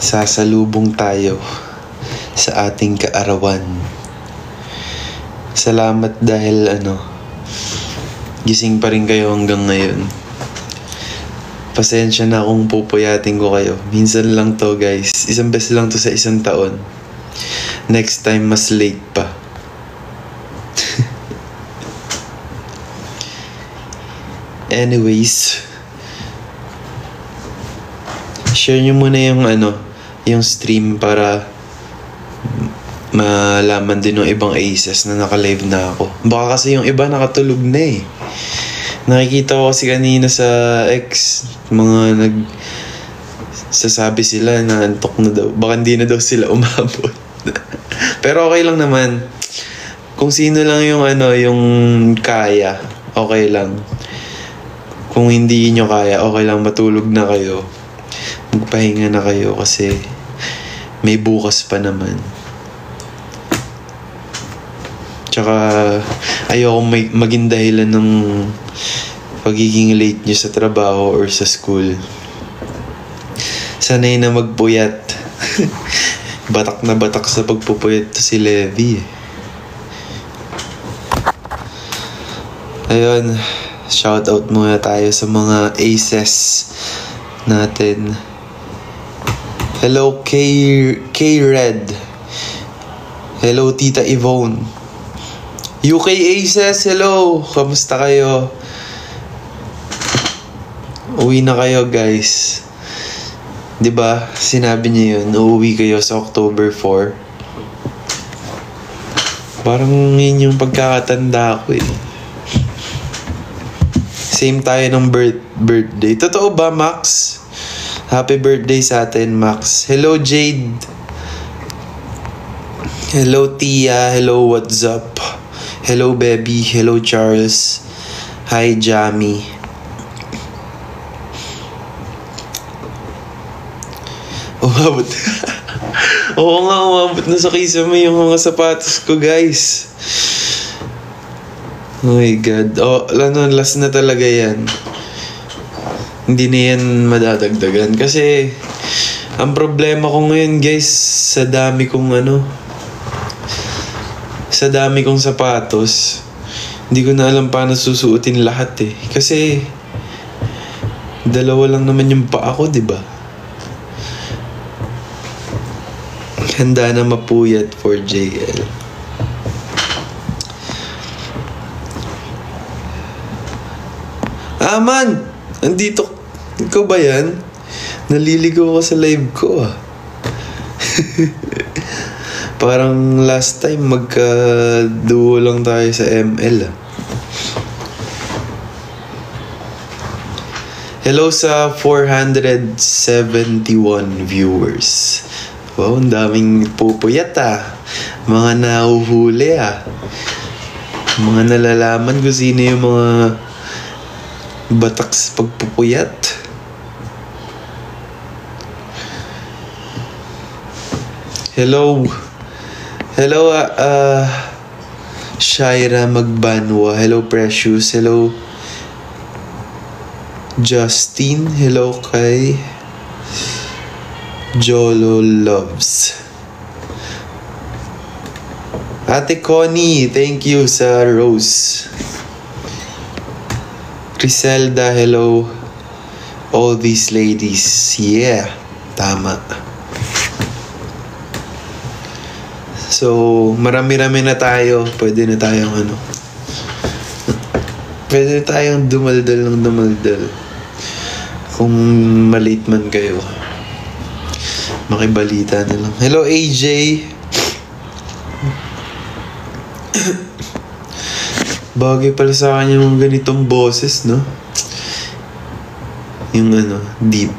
sasalubong tayo sa ating kaarawan. Salamat dahil gising pa rin kayo hanggang ngayon. Pasensya na kung pupuyatin ko kayo. Minsan lang to, guys. Isang beses lang to sa isang taon. Next time, mas late pa. Anyways, share nyo muna yung stream para malaman din ng ibang aces na naka-live na ako. Baka kasi yung iba nakatulog na eh. Nakikita ko kasi kanina sa X, mga sasabi sila na antok na daw. Baka hindi na daw sila umabot. Pero okay lang naman. Kung sino lang yung yung kaya, okay lang. Kung hindi nyo kaya, okay lang, matulog na kayo. Magpahinga na kayo kasi may bukas pa naman. Tsaka ayoko maging dahilan ng pagiging late nyo sa trabaho or sa school. Sanay na magpuyat. Batak na batak sa pagpupuyat to si Levi. Ayun, shoutout muna tayo sa mga aces natin. Hello K-Red. Hello Tita Yvonne. UK Aces, hello! Kamusta kayo? Uwi na kayo, guys. 'Di ba? Sinabi niyo 'yun, uuwi kayo sa October 4. Parang yun yung pagkakatanda ko eh. Same tayo ng birthday. Totoo ba, Max? Happy birthday sa atin, Max. Hello, Jade. Hello, Tia. Hello, what's up? Hello, baby. Hello, Charles. Hi, Jamie. Umabot. Oo nga, umabot na sa kisame yung mga sapatos ko, guys. Oh my God. Last na talaga yan. Hindi na yan madadagdagan. Kasi, ang problema ko ngayon, guys, sa dami kong sapatos, hindi ko na alam paano susuotin lahat eh. Kasi, dalawa lang naman yung paa ko, diba? Handa na mapuyat for JL. Man! Andito. Ikaw ba yan? Naliligaw ka sa live ko ah. Parang last time magka-duo lang tayo sa ML ah. Hello sa 471 viewers. Wow, ang daming pupuyat ah. Mga nahuhuli ah. Mga nalalaman kung sino yung mga batak sa pagpupuyat. Hello. Hello, Shaira Magbanwa. Hello, Precious. Hello, Justin. Hello kay Jolo Loves. Ate Connie, thank you sa rose. Griselda, hello. All these ladies. Yeah, tama. So, marami-rami na tayo. Pwede na tayong Pwede na tayong dumaldal ng dumaldal. Kung malate man kayo, makibalita na lang. Hello, AJ. Bagay pala sa akin yung ganitong boses, no? Yung deep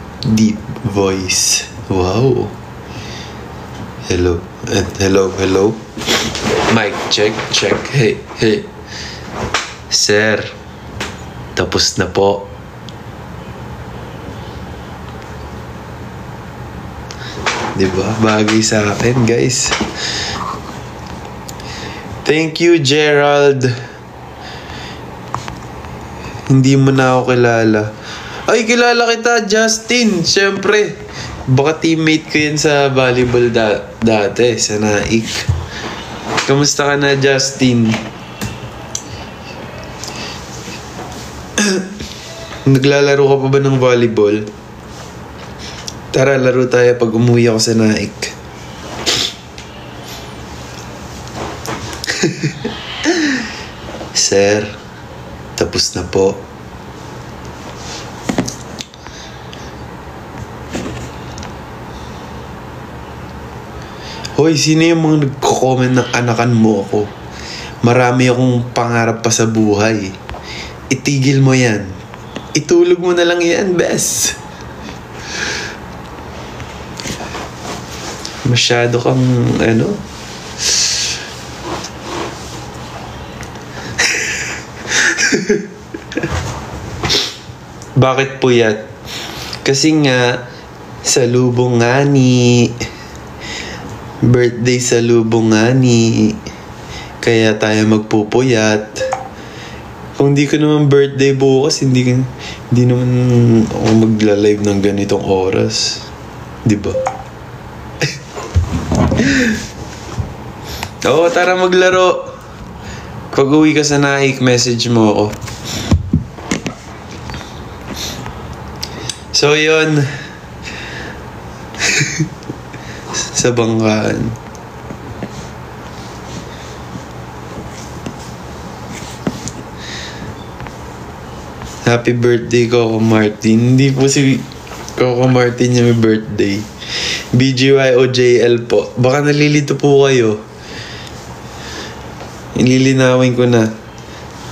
voice. Wow. Hello. And hello. Mic check. Hey. Sir, tapos na po. Diba? Bagay sa akin, guys. Thank you, Gerald. Hindi mo na ako kilala. Ay, kilala kita, Justin. Siyempre, Baka teammate ko yan sa volleyball dati, sa Naik. Kamusta ka na, Justin? Naglalaro ka pa ba ng volleyball? Tara, laro tayo pag umuwi ako sa Naik. Sir, tapos na po. Hoy, sino yung mga nagko-comment ng anakan mo ako? Marami akong pangarap pa sa buhay. Itigil mo yan. Itulog mo na lang yan, bes. Masyado kang, Bakit puyat? Kasi nga, sa lubong nga ni... Birthday sa lubong nga ni... Kaya tayo magpupuyat. Kung di ko naman birthday bukas, hindi naman ako magla-live ng ganitong oras. Diba? Oo, tara maglaro. Pag uwi ka sa Naik, message mo ako. So, yun. Sa bangkaan. Happy birthday, Coco Martin. Hindi po si Coco Martin yung birthday. BGYOJL po. Baka nalilito po kayo. Ililinawin ko na.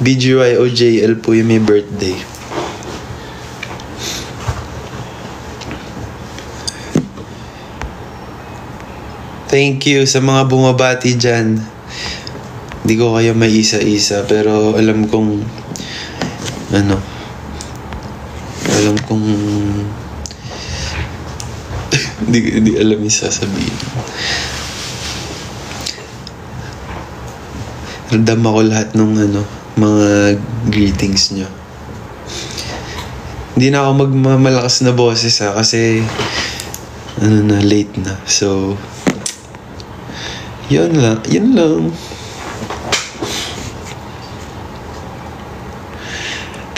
BGYOJL po yung may birthday. Thank you sa mga bumabati dyan. Hindi ko kayo may isa-isa, pero alam kong hindi alam yung sasabihin. Randam ako lahat ng mga greetings nyo. Hindi na ako magmamalakas na boses kasi late na. So, yun lang.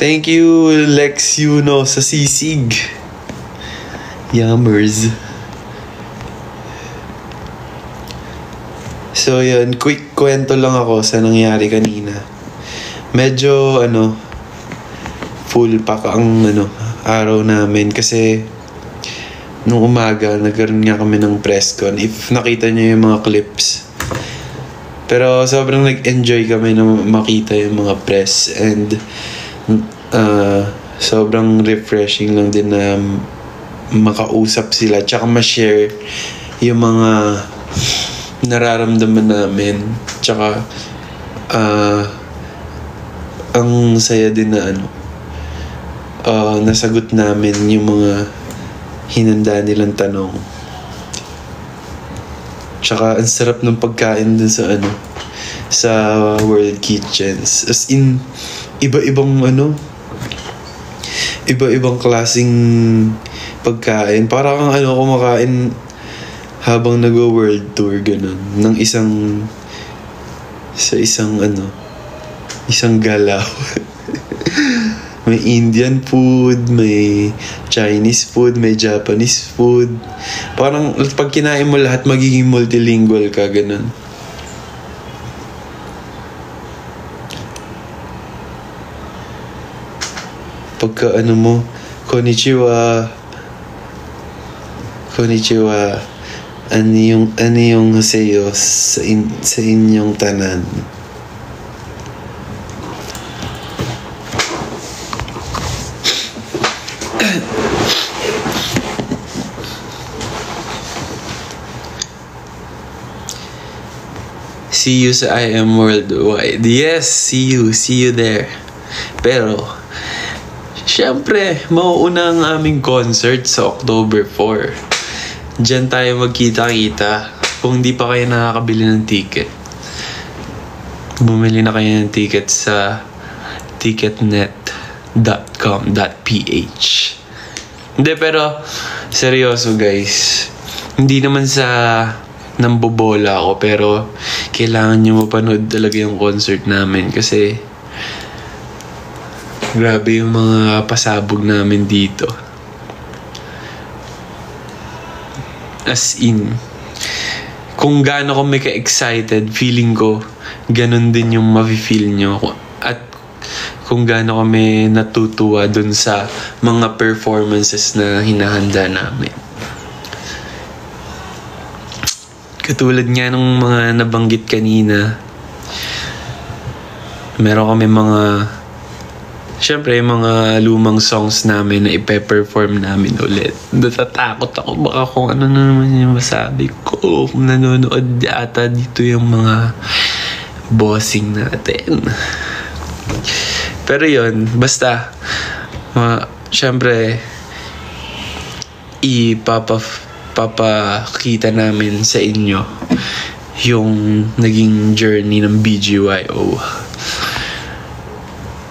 Thank you, Lex Yuno, sa sisig. Yummers. So, yun. Quick kwento lang ako sa nangyari kanina. Medyo, full pack ang, araw namin. Kasi, nung umaga, nagkaroon nga kami ng press con. If nakita nyo yung mga clips. Pero, sobrang nag-enjoy kami na makita yung mga press. And, sobrang refreshing lang din na makausap sila tsaka ma-share yung mga nararamdaman namin tsaka ang saya din na nasagot namin yung mga hinanda nilang tanong tsaka ang sarap ng pagkain dun sa sa World Kitchens, as in iba-ibang klaseng pagkain. Para kang kumakain habang nag-world tour, ganun. Sa isang galaw. May Indian food, may Chinese food, may Japanese food. Parang pag kinain mo lahat, magiging multilingual ka, ganun. Pagka konnichiwa, ano yung haseyo sa inyong tanan. See you sa I Am Worldwide. Yes, see you there. Pero syempre, mauuna ang aming concert sa October 4. Diyan tayo magkita-kita. Kung di pa kayo nakakabili ng ticket, bumili na kayo ng ticket sa ticketnet.com.ph. Hindi, pero seryoso guys. Hindi naman sa nambobola ako, pero kailangan nyo mapanood talaga yung concert namin kasi grabe yung mga pasabog namin dito. As in, kung gaano kami ka-excited, feeling ko ganun din yung mafe-feel nyo. At kung gaano kami natutuwa dun sa mga performances na hinahanda namin. Katulad nga nung mga nabanggit kanina, meron kami syempre mga lumang songs namin na ipe-perform namin ulit. Natatakot ako baka kung ano na naman yung masabi ko. Kung nanonood ata dito yung mga bossing natin. Pero yun, basta syempre papakita namin sa inyo yung naging journey ng BGYO.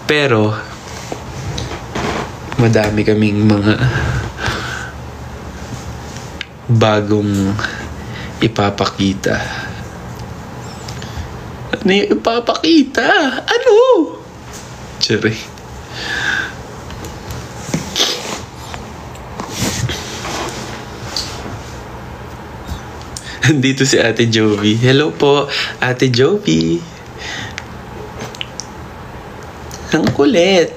Pero madami kaming mga bagong ipapakita. Ano yung ipapakita? Ano? Tsari. Andito si Ate Jovi. Hello po, Ate Jovi. Ang kulit.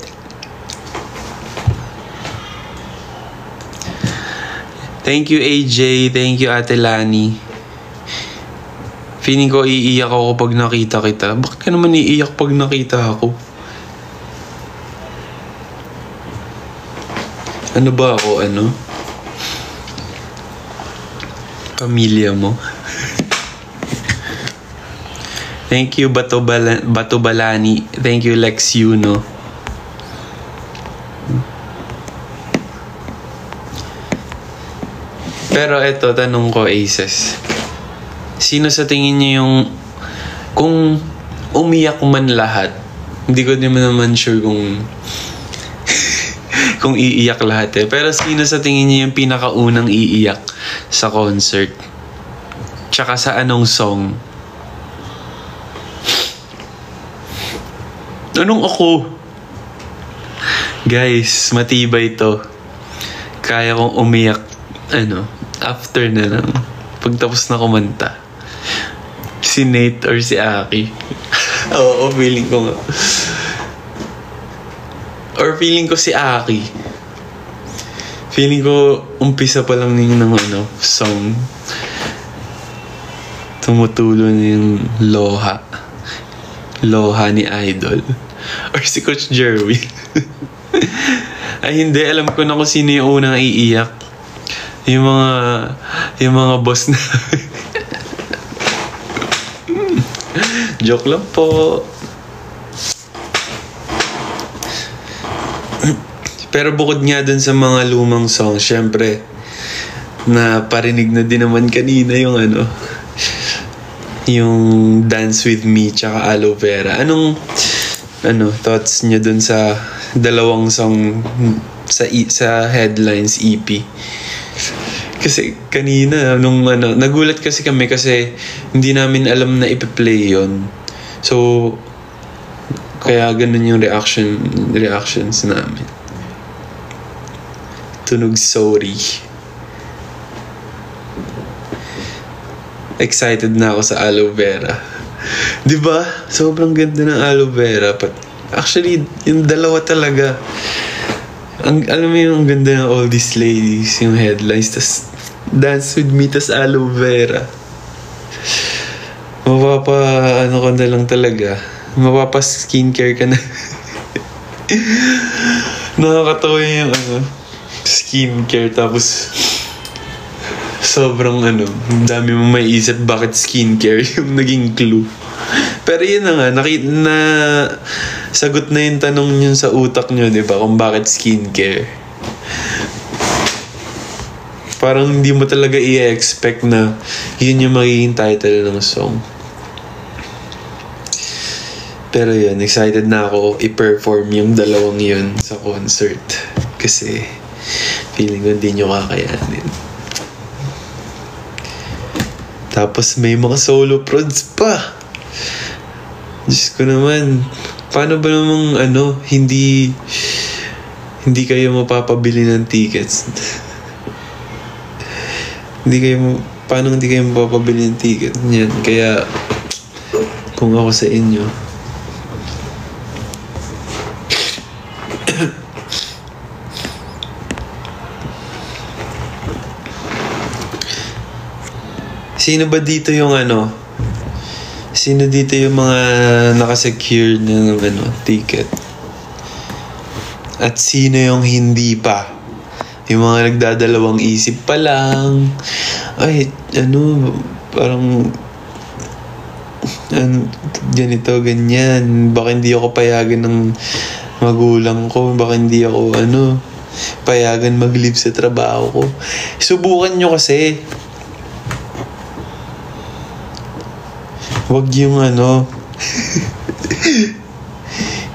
Thank you, AJ. Thank you, Ate Lani. Feeling ko iiyak ako pag nakita kita. Bakit ka naman iiyak pag nakita ako? Ano ba ako, ano? Pamilya mo. Thank you, Batobalani. Thank you, Lex Yuno. Pero eto, tanong ko, Aces. Sino sa tingin niyo yung... Kung umiyak man lahat, hindi ko naman sure kung... kung iiyak lahat eh. Pero sino sa tingin niyo yung pinakaunang iiyak sa concert? Tsaka sa anong song? Anong ako? Guys, matibay to. Kaya kong umiyak, after na lang. Pagtapos na kumanta. Si Nate or si Aki. Oo, feeling ko nga. Or feeling ko si Aki. Feeling ko, umpisa pa lang ng song. Tumutulo na yung Loha. Loha ni Idol. Or si Coach Jerwin. Ay hindi, alam ko na kung sino yung unang iiyak. Yung mga boss na. Joke lang po. Pero bukod nga dun sa mga lumang songs, syempre, na parinig na din naman kanina yung yung Dance With Me tsaka Aloe Vera. Anong thoughts niyo dun sa dalawang song sa Headlines EP? Kasi kanina nagulat kasi kami kasi hindi namin alam na ipi-play yon. So kaya ganun yung reactions namin. Tunog sorry. Excited na ako sa Aloe Vera. 'Di ba? Sobrang ganda ng Aloe Vera. Actually, yung dalawa talaga. Alam mo yung ganda ng All These Ladies, yung Headlines, tas Dance With Me, tas Aloe Vera. Ka na lang talaga. Skincare ka na. Nakakatawa yung skincare, tapos sobrang dami mo may isip bakit skincare yung naging clue. Pero yun na nga, sagot na yung tanong nyo sa utak nyo, di ba? Kung bakit skincare. Parang hindi mo talaga i-expect na yun yung magiging title ng song. Pero yun, excited na ako i-perform yung dalawang yun sa concert. Kasi Feeling ko hindi nyo kakayanin. Tapos may mga solo prods pa. Diyos ko naman, paano ba namang hindi kayo mapapabili ng tickets? Paano hindi kayo mapapabili ng ticket? Yan, kaya kung ako sa inyo, sino dito yung mga nakasecure ng ticket? At sino yung hindi pa? Yung mga nagdadalawang isip pa lang. Ay, parang ganito, ganyan. Baka hindi ako payagan ng magulang ko. Baka hindi ako, payagan mag-leave sa trabaho ko. Subukan nyo kasi. Wag yung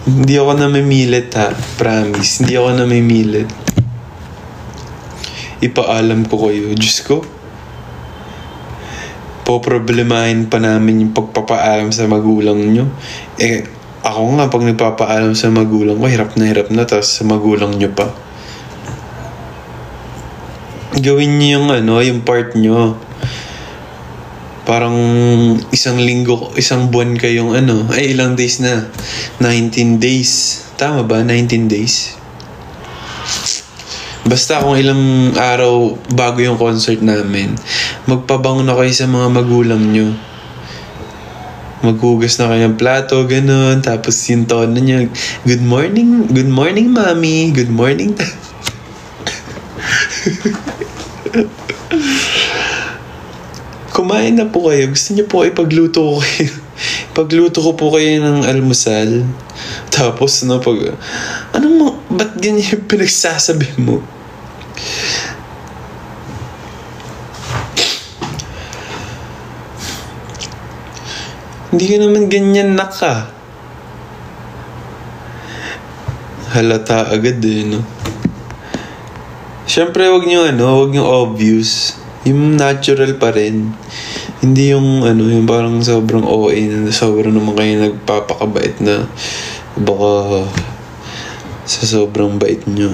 hindi ako namimilit ha. Promise. Hindi ako namimilit. Ipaalam ko kayo. Diyos ko. Poproblemahin pa namin yung pagpapaalam sa magulang nyo. Ako nga pag nagpapaalam sa magulang ko, hirap na. Tapos sa magulang nyo pa. Gawin nyo yung part nyo. Parang isang buwan kayong ilang days na? 19 days. Tama ba? 19 days? Basta kung ilang araw bago yung concert namin, magpabango na kayo sa mga magulang nyo. Maghugas na kayo ng plato, ganun. Tapos yung tono nyo, good morning mommy, good morning. Kumain na po kayo. Gusto niyo po ipagluto ko kayo. Pagluto ko po kayo ng almusal. Tapos ba't ganyan yung pinagsasabi mo? Hindi ka naman ganyan naka. Halata agad no? Siyempre wag niyo obvious. Yung natural pa rin. Hindi yung yung parang sobrang OA na sobrang naman kayo nagpapakabait na baka sa sobrang bait nyo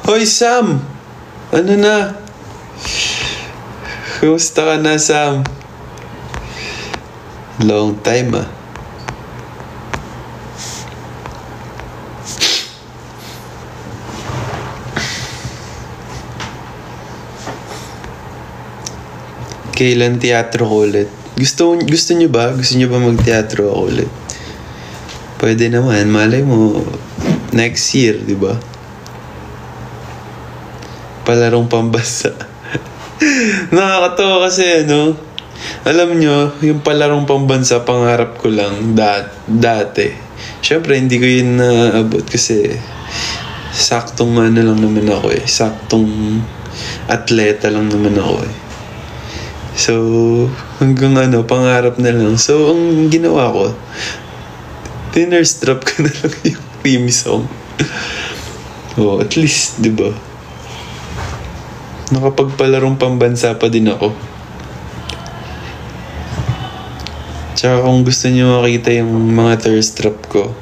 Hoy Sam! Na? Kumusta ka na, Sam? Long time Kailan teatro ko ulit? Gusto nyo ba? Gusto nyo ba mag-teatro ako ulit? Pwede naman. Malay mo, next year, di ba? Palarong pambansa. Nakakatawa kasi, alam nyo, yung palarong pambansa, pangarap ko lang dati. Siyempre, hindi ko yun naabot kasi saktong lang naman ako saktong atleta lang naman ako So, hanggang pangarap na lang. So, ang ginawa ko, dinner-strap ko na lang yung theme song. At least, di ba? Nakapagpalarong pambansa pa din ako. Tsaka kung gusto niyo makita yung mga thirst trap ko,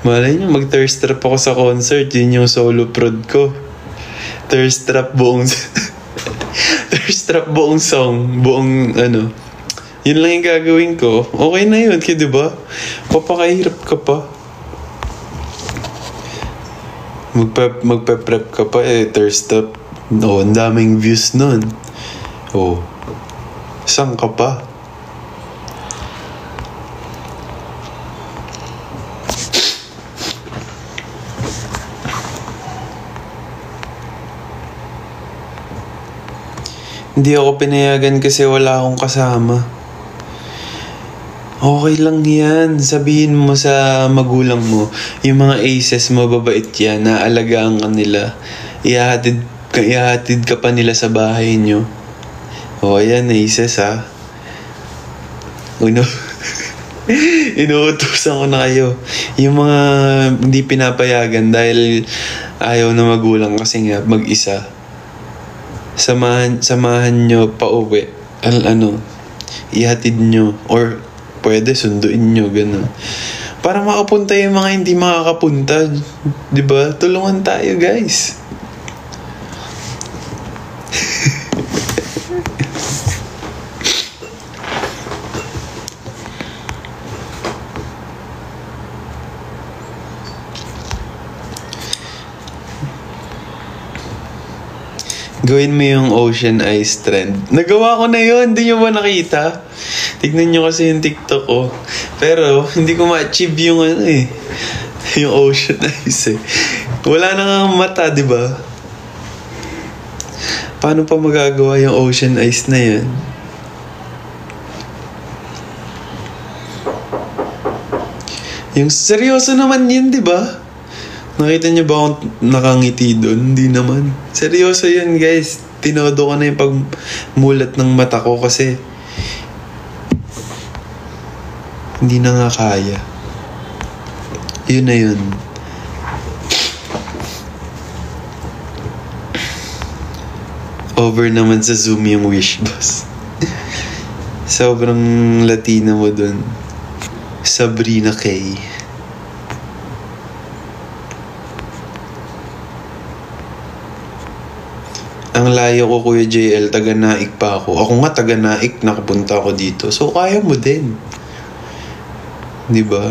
malay niyo mag-thirst trap ako sa concert. Yun yung solo prod ko. Thirst trap buong song, buong yun lang yung gagawin ko. Okay na yun, di ba? Papakahirap ka pa. Magpe-prep ka pa thirst trap. Ang daming views nun. Saan ka pa? Hindi ako pinayagan kasi wala akong kasama. Okay lang yan. Sabihin mo sa magulang mo, yung mga aces mo, babait yan, naalagaan ka nila. Ihahatid ka pa nila sa bahay nyo. Ayan, aces ha. Inuutusan ko na kayo. Yung mga hindi pinapayagan dahil ayaw na magulang kasi nga mag-isa. Samahan nyo pa uwi. Ihatid nyo. Or pwede sunduin nyo, ganun. Para makapunta yung mga hindi makakapunta. Diba? Tulungan tayo, guys. Gawin mo yung ocean ice trend. Nagawa ko na yun. Hindi nyo ba nakita? Tignan nyo kasi yung TikTok ko. Pero, hindi ko ma-achieve yung yung ocean ice Wala na nga mata, di ba? Paano pa magagawa yung ocean ice na yan? Yung seryoso naman yun, di ba? Nakita niyo ba akong nakangiti doon? Hindi naman. Seryoso yan, guys. Tinodo ko na yung pagmulat ng mata ko kasi hindi na nga kaya. Yun na yun. Over naman sa Zoom yung wish, boss. Sobrang Latina mo doon. Sabrina K. Ang layo ko, Kuya JL, taga-Naik pa ako. Ako nga taga-Naik, nakapunta ako dito. So, kaya mo din. Di ba?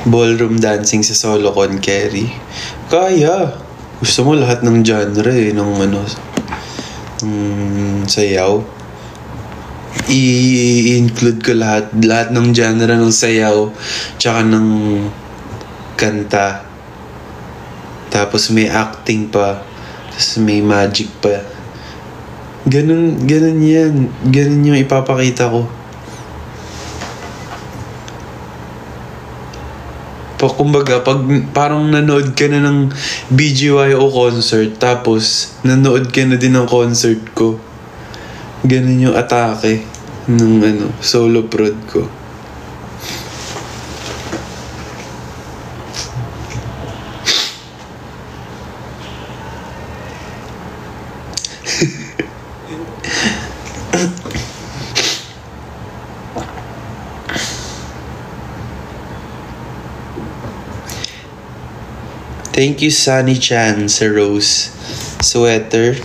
Ballroom dancing sa solo con carry. Kaya. Gusto mo lahat ng genre ng sayaw. I-include ko lahat ng genre ng sayaw tsaka ng kanta. Tapos may acting pa. Tapos may magic pa. Ganun yan. Ganun yung ipapakita ko. Kumbaga, pag parang nanood ka na ng BGYO concert, tapos nanood ka na din ng concert ko. Ganun yung atake ng solo prod ko. Thank you, Sunny Chan, sa Rose. Sweater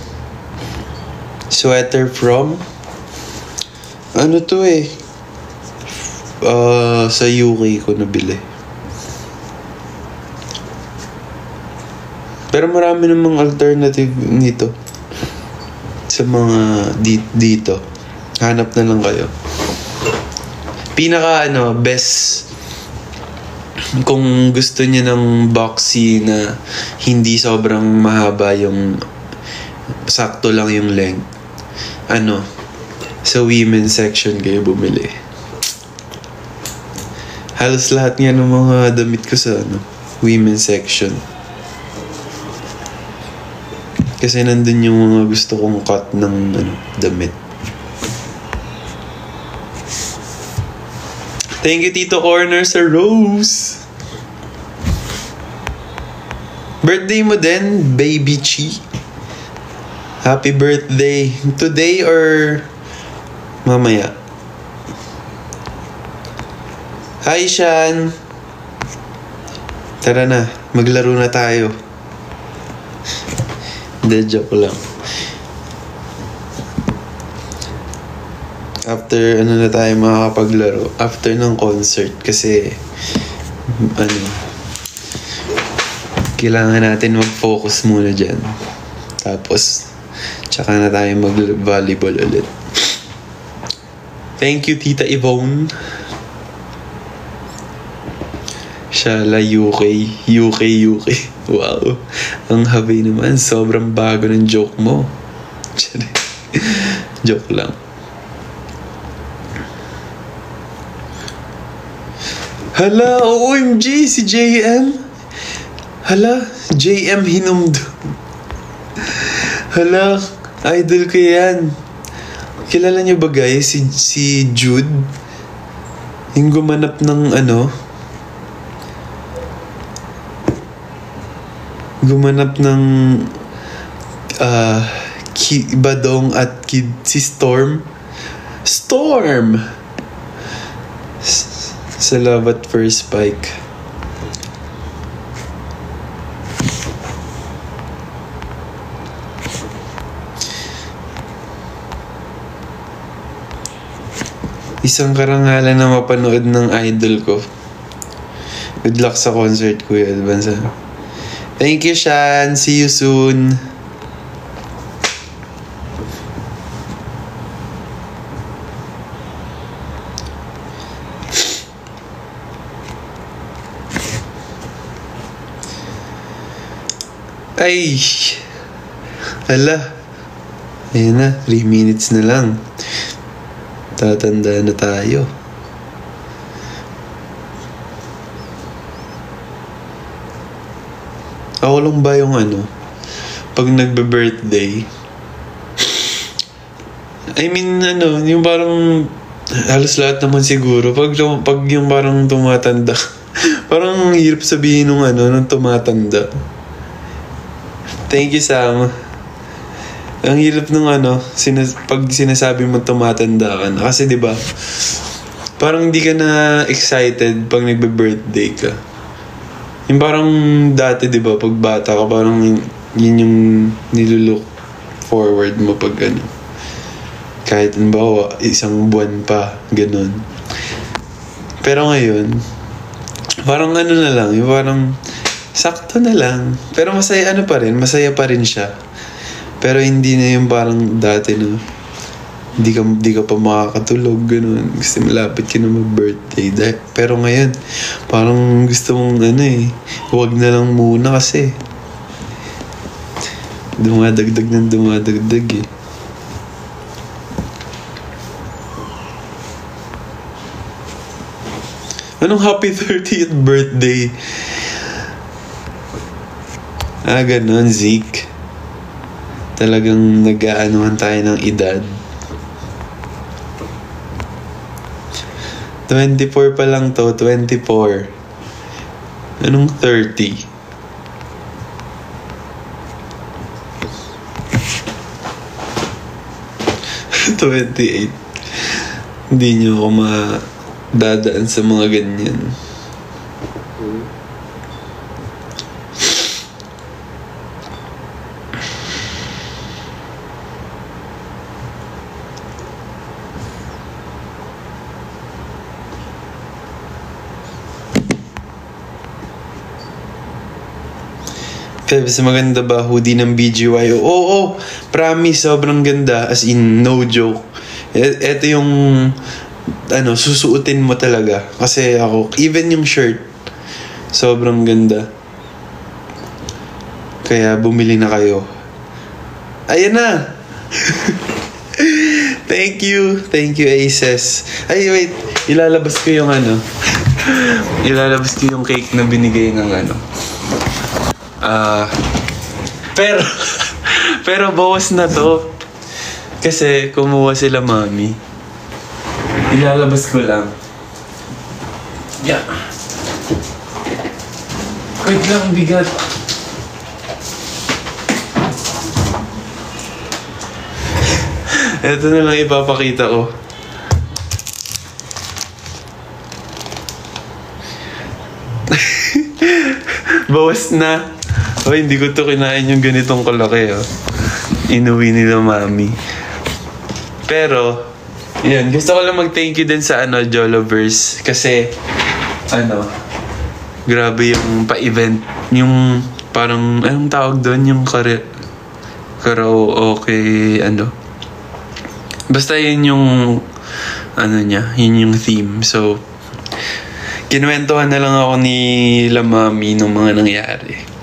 from sa UK ko nabili. Pero marami namang alternative nito sa mga dito. Hanap na lang kayo. Pinaka best kung gusto niyo ng boxy na hindi sobrang mahaba, yung sakto lang yung length. Sa women's section kayo bumili. Halos lahat nga ng mga damit ko sa women's section. Kasi nandun yung mga gusto kong cut ng damit. Thank you, Tito Corner, sa Rose. Birthday mo din, Baby Chi. Happy birthday. Today or mamaya? Hi, Shan. Tara na, maglaro na tayo. Hindi, joke lang. After na tayo makakapaglaro? After ng concert kasi kailangan natin mag-focus muna dyan. Tapos tsaka na tayo mag-volleyball ulit. Thank you, Tita Yvonne. Shala, UK. Wow. Ang habay naman. Sobrang bago ng joke mo. Joke lang. Hala, OMG, si JM. Hala, JM Hinumdo. Hala, idol ko yan. Kilala niyo ba guys, si Jude? Yung gumanap ng gumanap ng Badong at Kid, si Storm. Sa Love at First Spike. Isang karangalan na mapanood ng idol ko. Good luck sa concert, Kuya Albanza. Thank you, Shan. See you soon. Ay! Hala. Ayan na, 3 minutes na lang. Tatanda na tayo. Ako lang ba yung pag nagbe-birthday? I mean, yung parang halos lahat naman siguro. Pag yung parang tumatanda, parang hirap sabihin nung tumatanda. Thank you, Sam. Ang hirap nung pag sinasabi mo tumatanda ka na. Kasi diba, parang hindi ka na excited pag nagbe-birthday ka. Yung parang dati diba, pag bata ka, parang yun yung nilulook forward mo pag kahit bawa, 1 buwan pa, ganun. Pero ngayon, parang na lang, yung parang sakto na lang. Pero masaya masaya pa rin siya. Pero hindi na yung parang dati na hindi ka pa makakatulog, ganun. Kasi malapit ka na mag-birthday. Pero ngayon, parang gusto mong huwag na lang muna kasi dumadagdag eh. Anong happy 30th birthday? Ganun, Zeke. Talagang nag-aanuhan tayo ng edad. 24 pa lang to, 24. Anong 30? Hindi nyo ako madadaan sa mga ganyan. Febs, maganda ba hoodie ng BGY? Oo, promise, sobrang ganda. As in, no joke. Ito yung susuotin mo talaga. Kasi ako, even yung shirt, sobrang ganda. Kaya bumili na kayo. Ayan na! Thank you, Aces. Ay, wait, ilalabas ko yung ilalabas ko yung cake na binigay ng pero bawas na to. Kasi kumuha sila mami. Ilalabas ko lang. Yeah. Wait lang, bigat. Ito na lang ipapakita ko. Bawas na. Hindi ko to kinain yung ganitong kalaki. Inuwi nila mami. Pero, yan. Gusto ko lang mag-thank you din sa Joloverse. Kasi, grabe yung pa-event. Yung parang, anong tawag doon? Yung karaoke, Basta yun yung, yun yung theme. So, kinuwentuhan na lang ako ni la mami ng mga nangyari.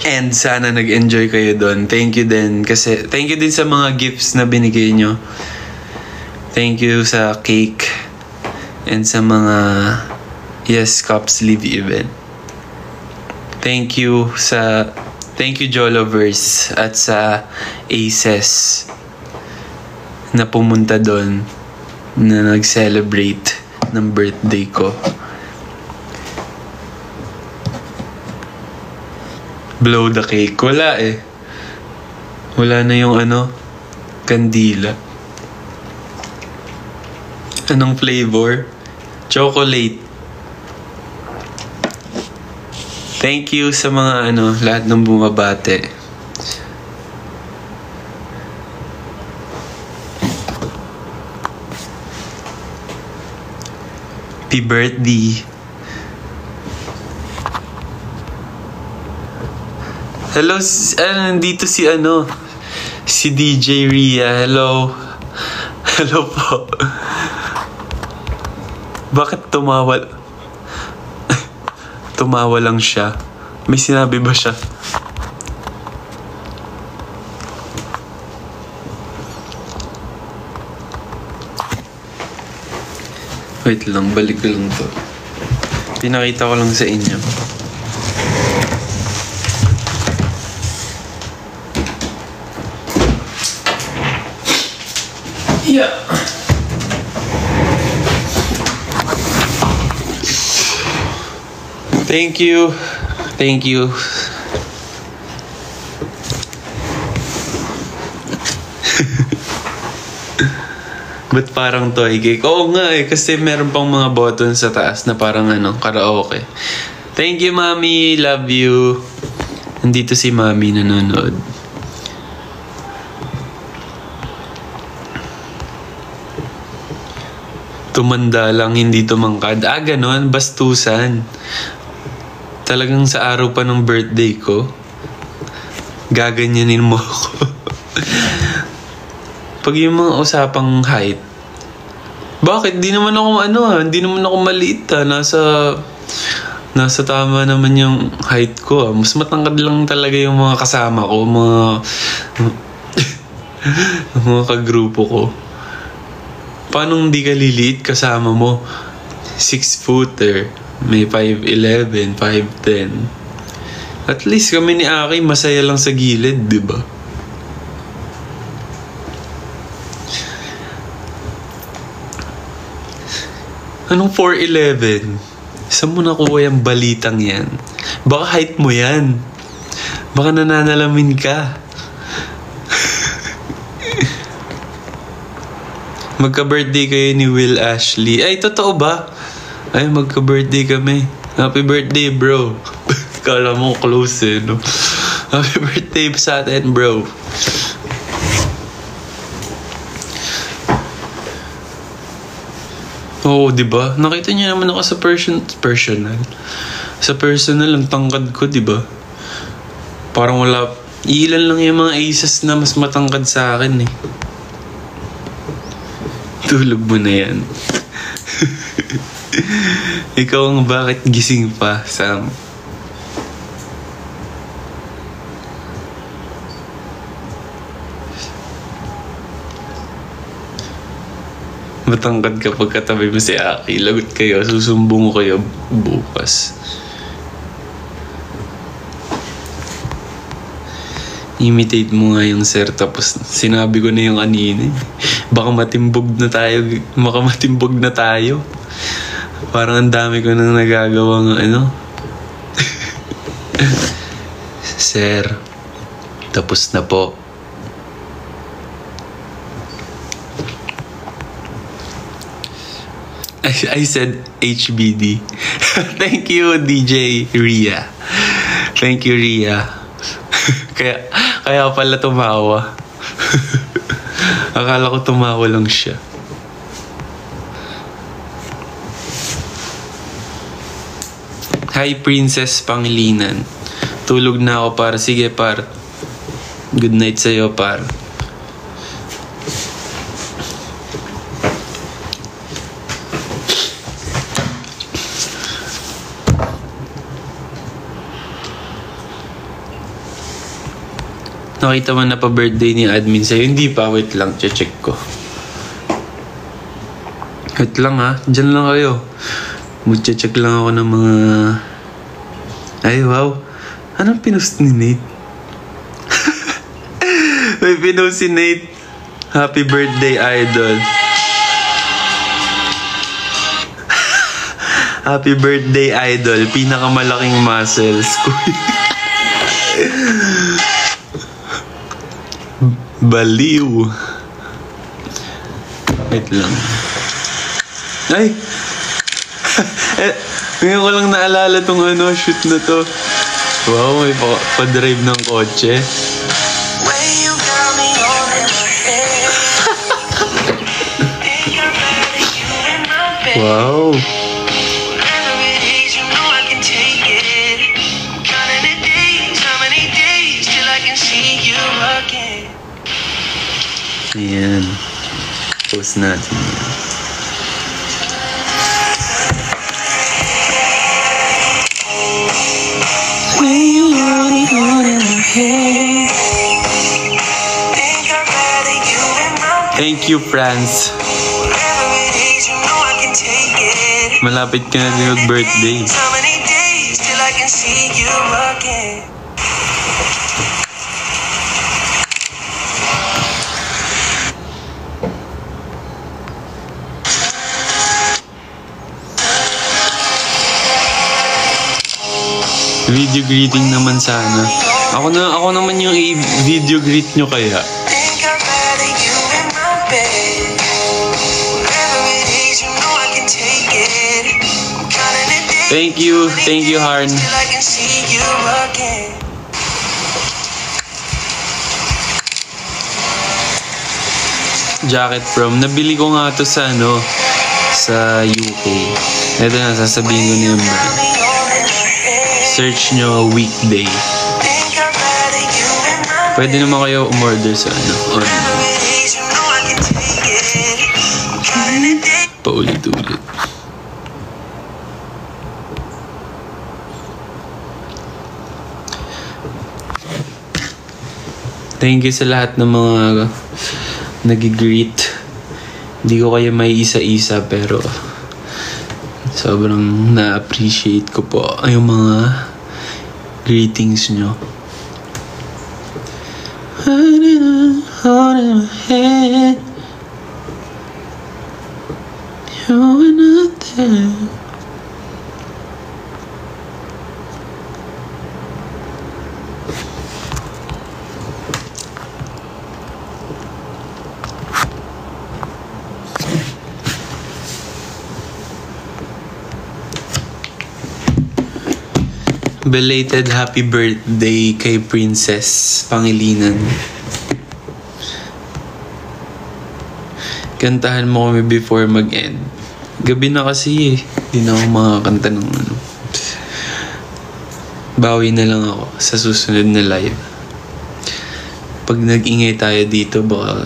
And sana nag-enjoy kayo doon. Thank you din. Kasi, thank you din sa mga gifts na binigay nyo. Thank you sa cake. And sa mga Yes Cup sleeve event. Thank you Jolovers at sa Aces na pumunta doon na nag-celebrate ng birthday ko. Blow the cake. Wala eh. Wala na yung kandila. Anong flavor? Chocolate. Thank you sa mga lahat ng bumabate. Happy birthday. Hello, nandito si DJ Ria. Hello. Hello po. Bakit tumawa? Tumawa lang siya. May sinabi ba siya? Wait lang, balik ko lang to. Pinakita ko lang sa inyo. Yeah. Thank you. Thank you. Ba't parang toy cake? Oo nga eh, kasi meron pang mga button sa taas na parang karaoke. Thank you, Mami. Love you. Nandito si Mami nanonood. Tumanda lang, hindi tumangkad. Ganon. Bastusan. Talagang sa araw pa ng birthday ko, gaganyanin mo ako. Pag yung mga usapang height, bakit? Di naman ako hindi naman ako maliit nasa tama naman yung height ko. Mas matangkad lang talaga yung mga kasama ko, mga kagrupo ko. Paano hindi ka liliit kasama mo? 6-footer, may 5'11", 5'10". At least kami ni Aki masaya lang sa gilid, di ba? Anong 4'11"? Saan mo nakuha yung balitang yan? Baka height mo yan. Baka nananalamin ka. Magka-birthday kayo ni Will Ashley. Ay, totoo ba? Ay, magka-birthday kami. Happy birthday, bro. Kala mo close eh, no? Happy birthday sa atin, bro. Oo, diba? Nakita niyo naman ako sa personal. Sa personal, ang tangkad ko, diba? Parang wala... Ilan lang yung mga aces na mas matangkad sa akin eh. Tulog mo na yan. Ikaw ang bakit gising pa, Sam? Matangkad ka pagkatabi mo si Aki. Lagot kayo. Susumbong ko kayo bukas. Imitate mo nga yung sir. Tapos sinabi ko na yung kanina. Baka matimbog na tayo. Parang ang dami ko nang nagagawang Sir, tapos na po. I said HBD. Thank you, DJ Ria. Thank you, Ria. Kaya pala tumawa. Akala ko tumawa lang siya. Hi, Princess Pangilinan. Tulog na ako, par. Sige, par. Good night sa'yo, par. Nakita mo na pa birthday ni admin sa'yo? Hindi pa. Wait lang. Check ko. Wait lang ha. Diyan lang kayo. Mag-check lang ako ng mga... Ay, wow. Anong pinost ni Nate? May pinost si Nate. Happy birthday, idol. Happy birthday, idol. Pinakamalaking muscles ko. Baliw. Wait lang. Ay! Ngayon ko lang naalala tong shoot na to. Wow, may pa-drive ng kotse. Wow. Ayan. Post natin yan. Thank you, France. Malapit ka na din mag-birthday. Video greeting naman sana. Ako naman yung video greet nyo kaya. Thank you, Harn. Jacket from, nabili ko nga to sa sa UK. Ito na, sasabihin ko na yung brand. Search nyo weekday. Pwede naman kayo umorder sa online. Paulit-ulit. Thank you sa lahat ng mga nag-greet. Hindi ko kayo may isa-isa pero sobrang na-appreciate ko po yung mga greetings nyo. You were not there. Belated happy birthday kay Princess Pangilinan. Kantahan mo kami before mag-end. Gabi na kasi eh. Di na ako makakanta ng Bawi na lang ako sa susunod na live. Pag nag-ingay tayo dito, baka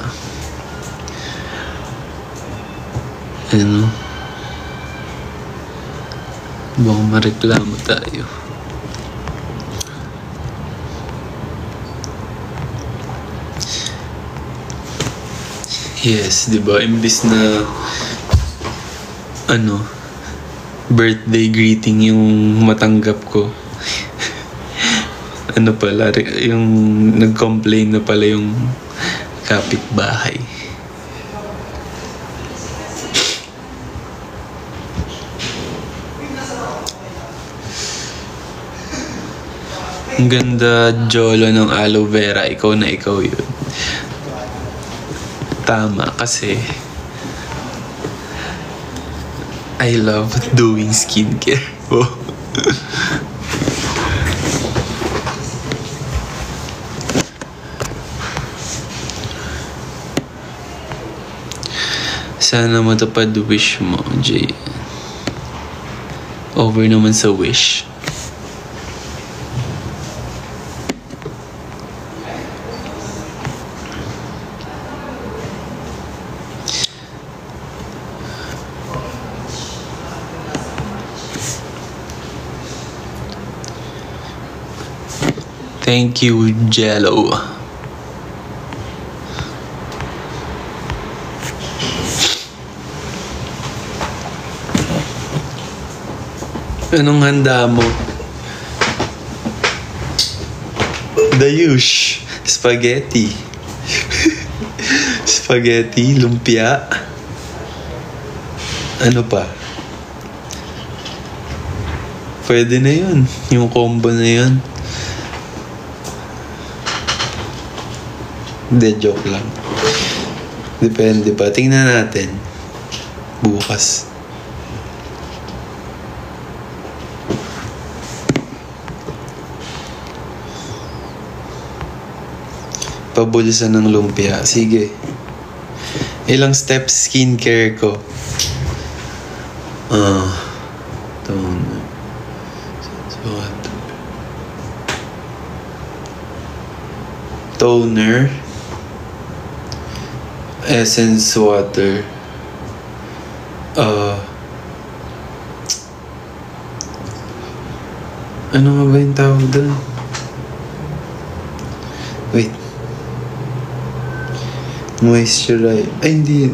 baka mareklamo tayo. Yes, di ba? Imbis na birthday greeting yung matanggap ko. Pala, yung nag-complain na pala yung kapitbahay. Ang ganda, Jolo, ng aloe vera. Ikaw na ikaw yun. Tama, kasi I love doing skincare. Oh. Sana matupad wish mo, Jay. Over naman sa wish. Thank you, Jello. Anong handa mo? Dayush. Spaghetti. Spaghetti, lumpia. Ano pa? Pwede na yun. Yung combo na yun. Hindi, joke lang. Depende pa. Tingnan natin. Bukas. Pabulsan ng lumpia. Sige. Ilang steps skincare ko? Toner. Toner. Essence water. Ano nga ba yung tawag doon? Wait. Moisturize. Ay, hindi.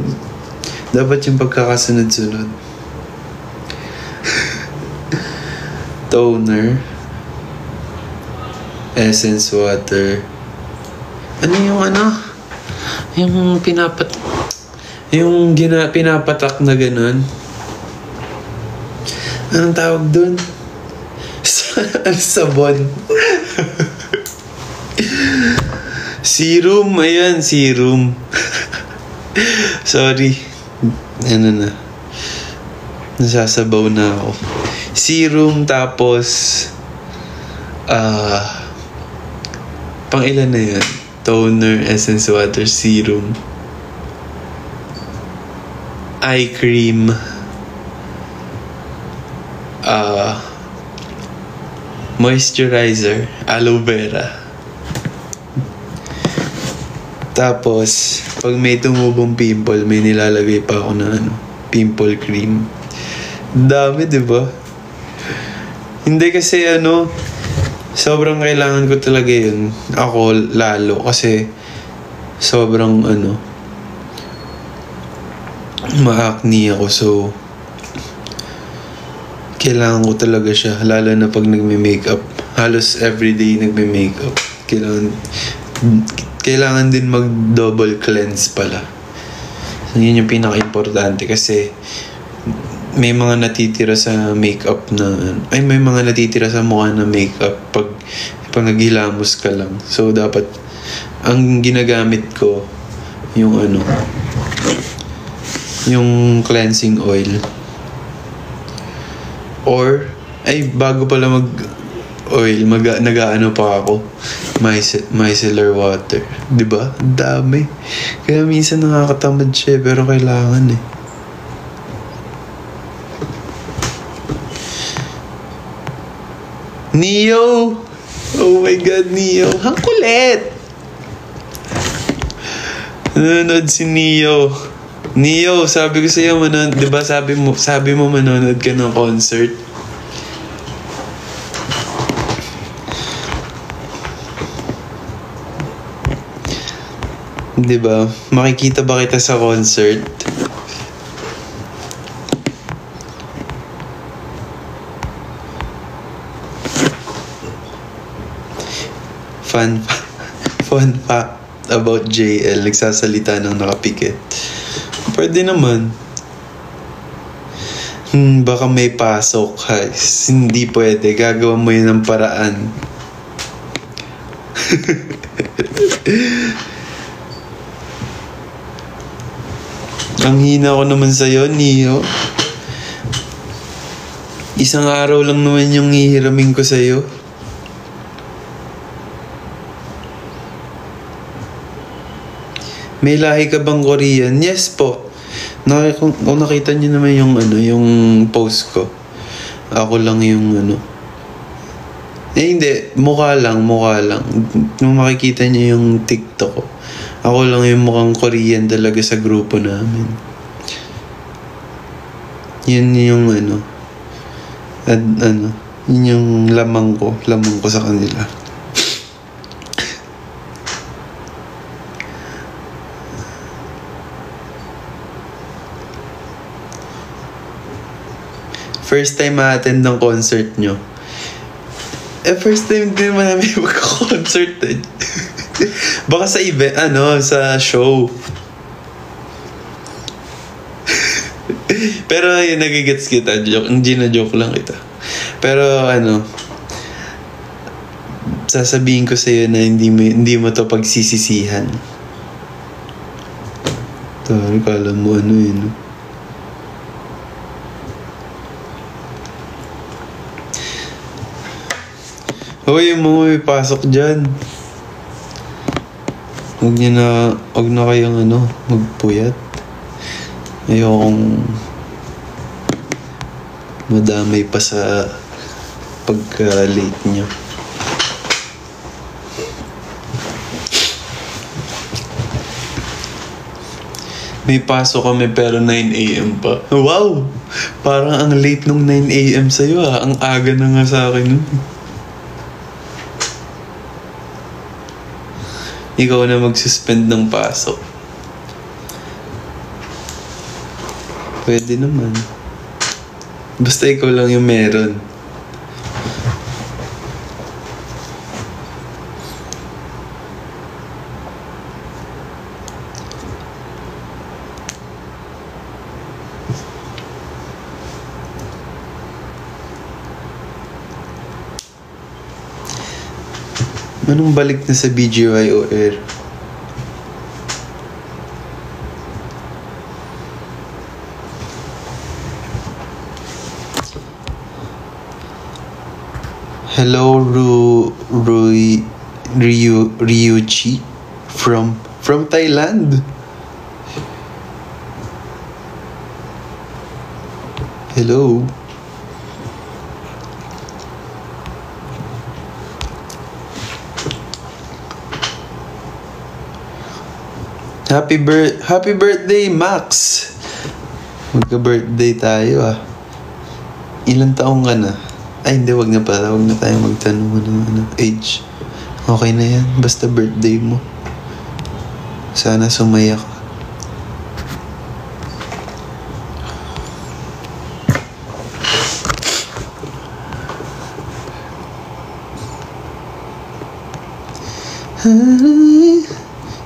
Dapat yung pagkakasunod-sunod. Toner. Essence water. Ano yung ano? Yung pinapatak na ganun. Anong tawag dun? Sabon. Serum. Ayan, serum. Sorry. Ano na. Nasasabaw na ako. Serum tapos pang ilan na yan? Toner, essence water, serum. Eye cream. Moisturizer, aloe vera. Tapos, pag may tumubong pimple, may nilalagay pa ako na pimple cream. Dami, di ba? Hindi kasi sobrang kailangan ko talaga yun. Ako lalo kasi sobrang ma-acne ako, so kailangan ko talaga siya, lalo na pag nagme-makeup. Halos everyday nagme-makeup. Kailangan din mag-double cleanse pala. So, yun yung pinaka-importante kasi may mga natitira sa makeup may mga natitira sa mukha na makeup pag naghilamos ka lang. So, dapat ang ginagamit ko yung yung cleansing oil. Or, bago pala mag-oil, nag-aano pa ako. Micellar water. Diba? Dami. Kaya minsan nakakatamad siya, pero kailangan eh. Neo! Oh my God, Neo. Ang kulit! Nanonood si Neo. Neo, sabi ko sa'yo, diba sabi mo manonood ka ng concert? Diba? Makikita ba kita sa concert? Fun fact about JL, nagsasalita ng nakapikit. Pwede naman. Baka may pasok, guys. Hindi pwede. Gagawa mo yun ng paraan. Ang hina ko naman sa'yo, Neo. Isang araw lang naman yung hihiramin ko sa'yo. May lahi ka bang Korean? Yes po. Kung nakita niyo naman yung post ko. Ako lang yung hindi. Mukha lang. Nung makikita niyo yung TikTok ko. Ako lang yung mukhang Korean talaga sa grupo namin. Yun yung yun yung lamang ko sa kanila. First time ma-attend ng concert nyo. First time din naman namin magka-concert eh. Baka sa event, sa show. Pero yun, nagigets kita. Hindi na joke lang kita. Pero sasabihin ko sa'yo na hindi mo to pagsisisihan. Tari, kala mo yun. Hoy, yung mga may pasok dyan. Huwag na kayong magpuyat. Ayokong madamay pa sa pagka-late nyo. May pasok kami pero 9 a.m. pa. Wow! Parang ang late nung 9 a.m. sa'yo ah. Ang aga na nga sa akin nun. Ikaw na mag-suspend ng pasok. Pwede naman. Basta ikaw lang yung meron. Anong balik na sa BGYOR? Hello, Ryuchi from Thailand. Hello. Happy birthday, Max! Magka-birthday tayo ah. Ilan taong ka na? Ay, hindi, wag na pala. Wag na tayo magtanong ng age. Okay na yan. Basta birthday mo. Sana sumaya ka.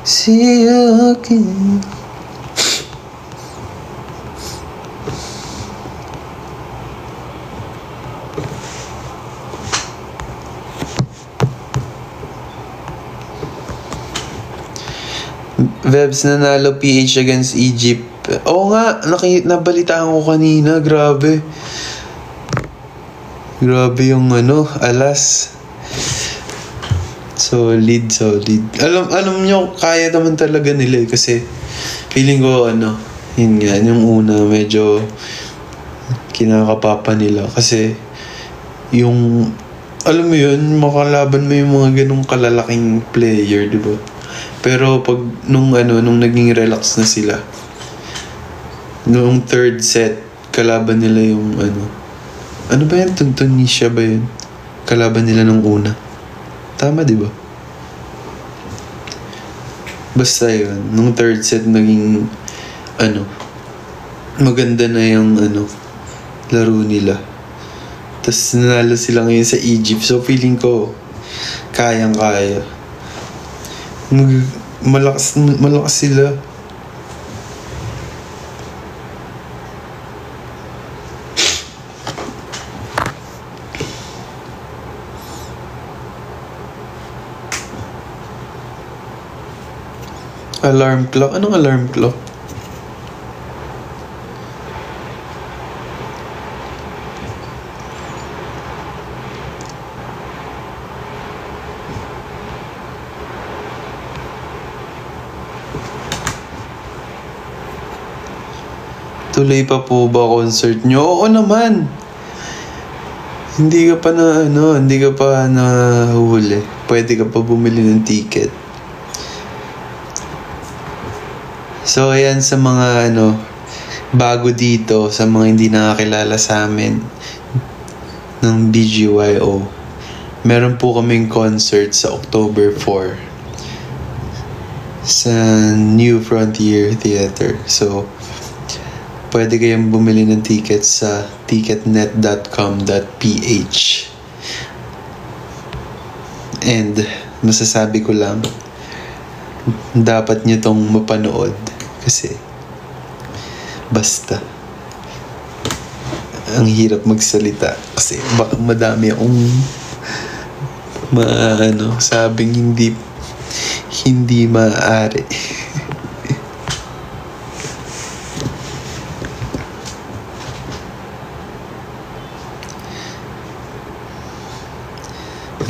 See you again. Vebs, nanalo PH against Egypt. Oo nga, nabalitaan ko kanina. Grabe yung alas. Solid. Alam nyo, kaya naman talaga nila kasi feeling ko yun nga, yung una medyo kinakapapa nila kasi yung alam mo yun, makalaban mo yung mga ganong kalalaking player, di ba? Pero pag nung naging relax na sila, nung third set, kalaban nila yung ano ba yan? Tunisia ba yun? Kalaban nila nung una. Tama, di ba? Basta yun. Nung third set, naging maganda na yung laro nila. Tapos nanalo sila ngayon sa Egypt. So feeling ko, kayang-kaya. Malakas sila. Alarm clock? Anong alarm clock? Tuloy pa po ba concert nyo? Oo naman. Hindi ka pa nahuli. Pwede ka pa bumili ng ticket. So, ayan sa mga bago dito, sa mga hindi nakakilala sa amin ng BGYO. Meron po kaming concert sa October 4 sa New Frontier Theater. So, pwede kayong bumili ng tickets sa ticketnet.com.ph. And masasabi ko lang, dapat nyo tong mapanood kasi basta ang hirap magsalita kasi baka madami akong sabing hindi maaari.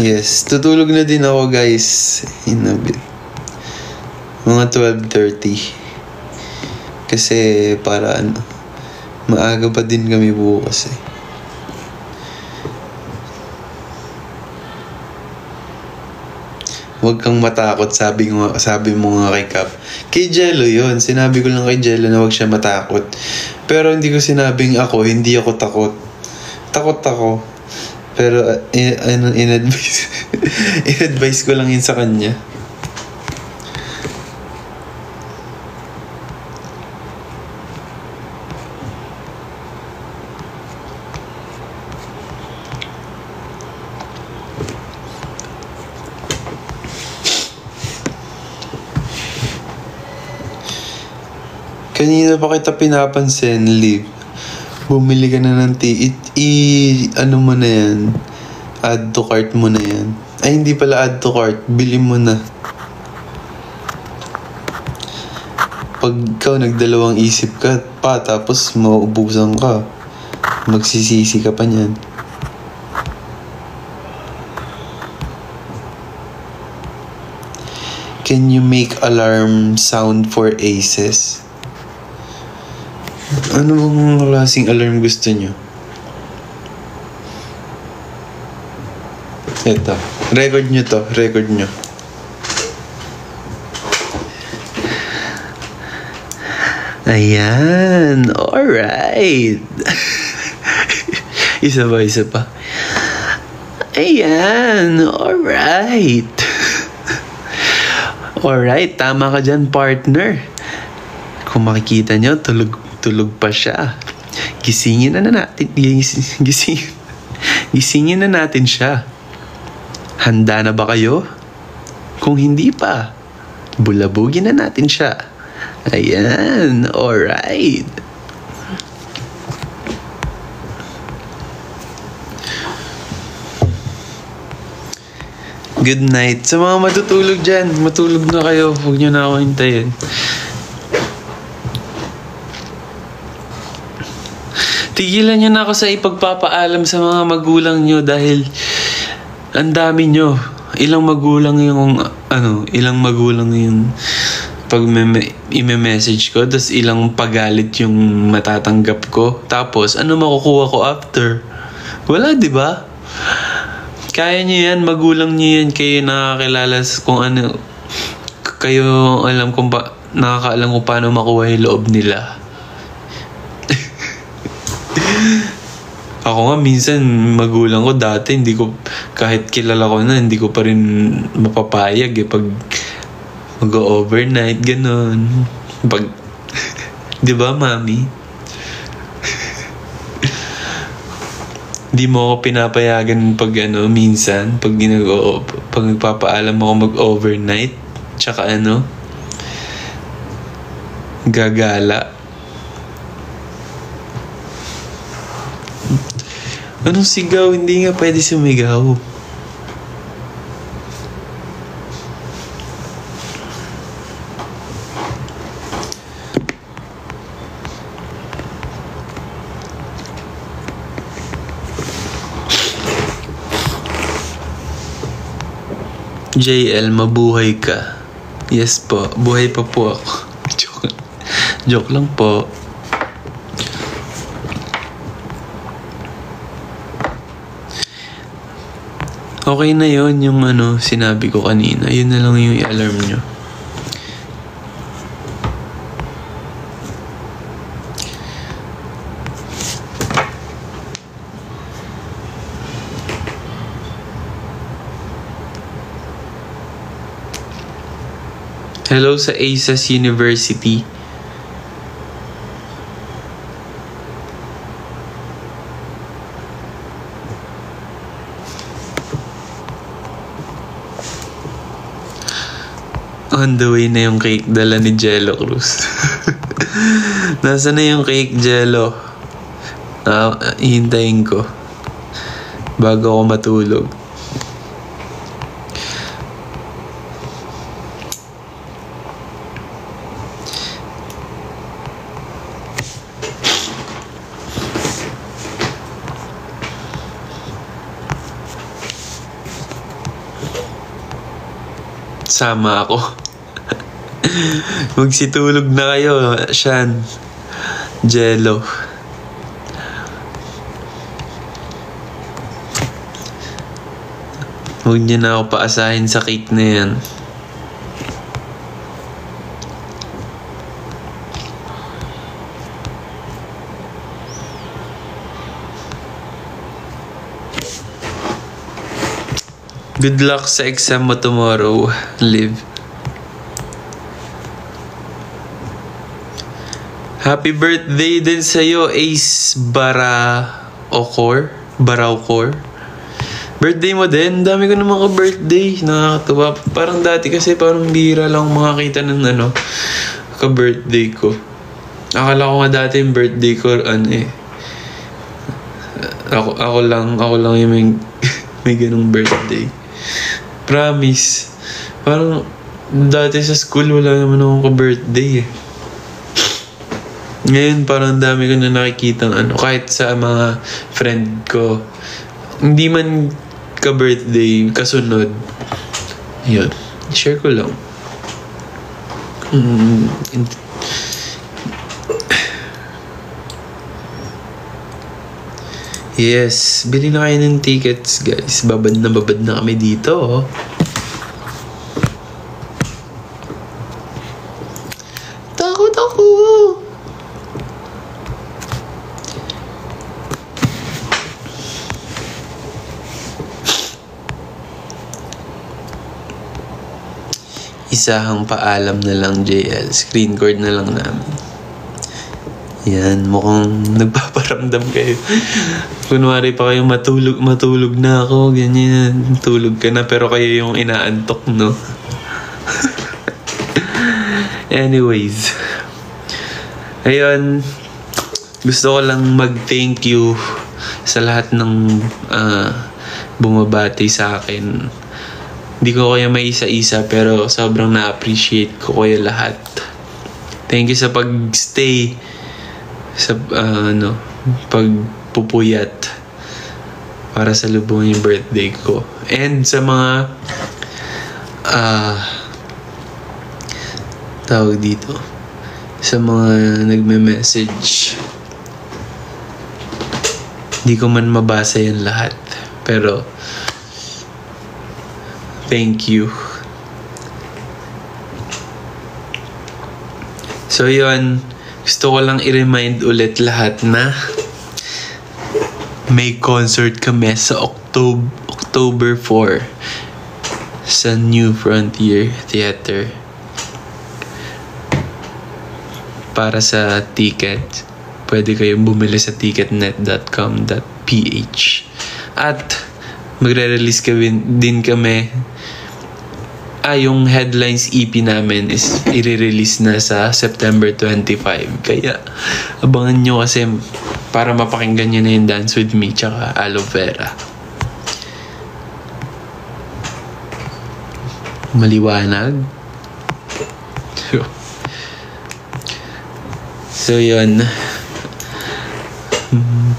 Yes, tutulog na din ako guys in a bit. Mga 12:30. Kasi para maaga pa din kami bukas eh. Huwag kang matakot, sabi mo nga kay Cap. Kay Jello yun, sinabi ko lang kay Jello na huwag siya matakot. Pero hindi ko sinabing hindi ako takot. Takot ako. Pero in-advise ko lang yun sa kanya. Kanina pa kita pinapansin, Liv. Bumili ka na ng ano mo na yan. Add to cart mo na yan. Ay, hindi pala add to cart. Bili mo na. Pag ikaw nagdalawang isip ka pa, tapos mauubusan ka, magsisisi ka pa niyan. Can you make alarm sound for aces? Ano bang klaseng alarm gusto nyo? Ito. Record nyo to. Record nyo. Ayan. Alright. Isa pa. Ayan. Alright. Alright. Tama ka dyan, partner. Kung makikita nyo, tulog pa siya. Gisingin na natin siya. Handa na ba kayo? Kung hindi pa, bulabugin na natin siya. Ayan, alright. Good night. Sa mga matutulog dyan, matulog na kayo. Huwag nyo na ako hintayin. Tigilan nyo na ako sa ipagpapaalam sa mga magulang nyo dahil ang dami nyo. Ilang magulang yung pag i-message ko, tapos ilang pagalit yung matatanggap ko. Tapos, ano makukuha ko after? Wala, di ba? Kaya nyo yan, magulang nyo yan, kayo nakakilala kung ano, kayo nakakaalam kung paano makuha yung loob nila. Ako nga minsan magulang ko dati kahit kilala ko na hindi ko pa rin mapapayag pag mag-overnight ganun pag di ba mami? Di mo ako pinapayagan pag minsan pag nagpapaalam ako mag-overnight tsaka gagala. Anong sigaw? Hindi nga pwede sumigaw. JL, mabuhay ka. Yes po, buhay pa po ako. Joke lang po. Okay na yon yung sinabi ko kanina. Yun na lang yung i-alarm nyo. Hello sa ACES University. On the way na yung cake, dala ni Jello Cruz. Nasaan na yung cake, Jello? Ihintayin ko bago ako matulog. Sama ako. Magsitulog na kayo, Shan. Jello. Huwag niyo na ako paasahin sa cake na yan. Good luck sa exam mo tomorrow, Liv. Happy birthday din sa'yo, Ace Baraucor. Birthday mo din? Dami ko naman ka-birthday. Nakakatuwa. Parang dati kasi parang bihira lang makakita ng ka-birthday ko. Akala ko nga dati yung birthday ko, ako lang yung may ganung birthday. Promise. Parang dati sa school wala naman akong ka-birthday eh. Ngayon parang dami ko na nakikita kahit sa mga friend ko. Hindi man ka-birthday, kasunod. Yun. Share ko lang. Yes. Bili na kayo ng tickets, guys. Babad na kami dito, oh. Takot ako! Isahang paalam na lang, JL. Screen record na lang namin. Yan, mukhang nagpaparamdam kayo. Kunwari pa kayong matulog na ako, ganyan. Tulog ka na, pero kayo yung inaantok, no? Anyways. Ayun, gusto ko lang mag-thank you sa lahat ng bumabati sa akin. Hindi ko kaya may isa-isa, pero sobrang na-appreciate ko kayo lahat. Thank you sa pag-stay sa pagpupuyat para sa lubong yung birthday ko. And sa mga tawag dito, sa mga nagme-message, hindi ko man mabasa yan lahat, pero thank you. So yun, gusto ko lang i-remind ulit lahat na may concert kami sa October 4 sa New Frontier Theater. Para sa ticket, pwede kayong bumili sa ticketnet.com.ph. At magre-release din kami. Yung headlines EP namin is i-release na sa September 25. Kaya abangan nyo kasi para mapakinggan nyo na yung Dance With Me tsaka Aloe Vera. Maliwanag. So yun,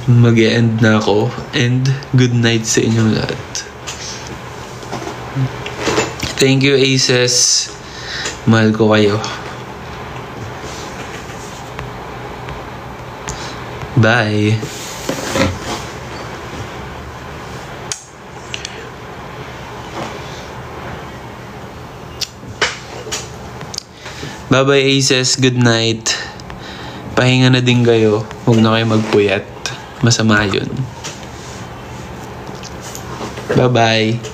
mag-e-end na ako, and good night sa inyong lahat. Thank you, Aces. Mahal ko kayo. Bye. Bye-bye, Aces. Good night. Pahinga na din kayo. Huwag na kayo magpuyat. Masama yun. Bye-bye.